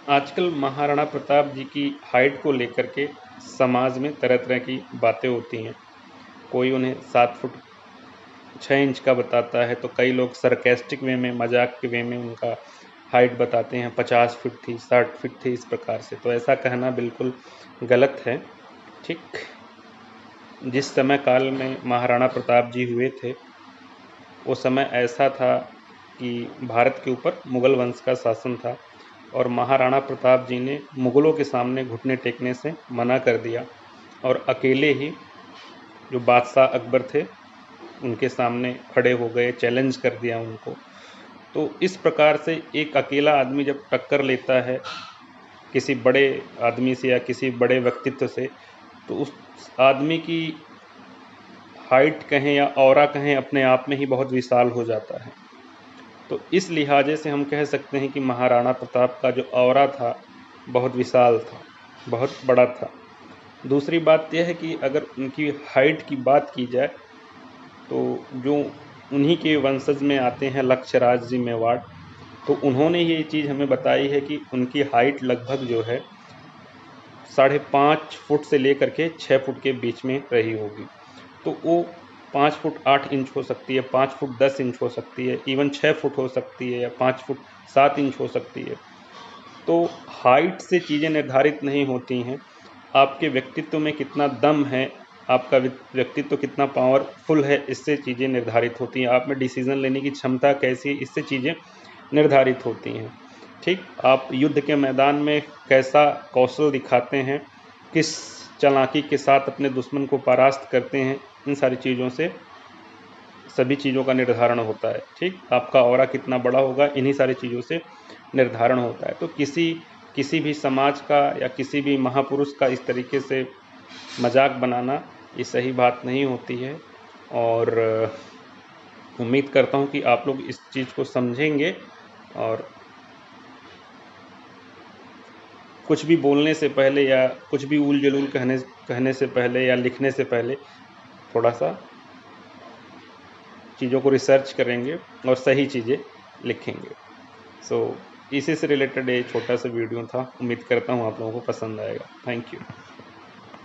आजकल महाराणा प्रताप जी की हाइट को लेकर के समाज में तरह तरह की बातें होती हैं। कोई उन्हें 7 फुट 6 इंच का बताता है, तो कई लोग सरकास्टिक वे में, मजाक के वे में उनका हाइट बताते हैं 50 फीट थी, 60 फीट थी, इस प्रकार से। तो ऐसा कहना बिल्कुल गलत है। ठीक जिस समय काल में महाराणा प्रताप जी हुए थे, वो समय ऐसा था कि भारत के ऊपर मुगल वंश का शासन था और महाराणा प्रताप जी ने मुगलों के सामने घुटने टेकने से मना कर दिया और अकेले ही जो बादशाह अकबर थे उनके सामने खड़े हो गए, चैलेंज कर दिया उनको। तो इस प्रकार से एक अकेला आदमी जब टक्कर लेता है किसी बड़े आदमी से या किसी बड़े व्यक्तित्व से, तो उस आदमी की हाइट कहें या ऑरा कहें, अपने आप में ही बहुत विशाल हो जाता है। तो इस लिहाजे से हम कह सकते हैं कि महाराणा प्रताप का जो ऑरा था बहुत विशाल था, बहुत बड़ा था। दूसरी बात यह है कि अगर उनकी हाइट की बात की जाए तो जो उन्हीं के वंशज में आते हैं लक्ष्यराज जी मेवाड़, तो उन्होंने ये चीज़ हमें बताई है कि उनकी हाइट लगभग जो है 5.5 फुट से लेकर के 6 फुट के बीच में रही होगी। तो वो 5 फुट 8 इंच हो सकती है, 5 फुट 10 इंच हो सकती है, इवन 6 फुट हो सकती है या 5 फुट 7 इंच हो सकती है। तो हाइट से चीज़ें निर्धारित नहीं होती हैं। आपके व्यक्तित्व में कितना दम है, आपका व्यक्तित्व कितना पावरफुल है, इससे चीज़ें निर्धारित होती हैं। आप में डिसीज़न लेने की क्षमता कैसी है, इससे चीज़ें निर्धारित होती हैं। ठीक, आप युद्ध के मैदान में कैसा कौशल दिखाते हैं, किस चालाकी के साथ अपने दुश्मन को परास्त करते हैं, इन सारी चीज़ों से सभी चीज़ों का निर्धारण होता है। ठीक, आपका ऑरा कितना बड़ा होगा, इन्हीं सारी चीज़ों से निर्धारण होता है। तो किसी भी समाज का या किसी भी महापुरुष का इस तरीके से मजाक बनाना ये सही बात नहीं होती है। और उम्मीद करता हूँ कि आप लोग इस चीज़ को समझेंगे और कुछ भी बोलने से पहले या कुछ भी उल जलूल कहने से पहले या लिखने से पहले थोड़ा सा चीज़ों को रिसर्च करेंगे और सही चीज़ें लिखेंगे। सो इसी से रिलेटेड एक छोटा सा वीडियो था। उम्मीद करता हूँ आप लोगों को पसंद आएगा। Thank you.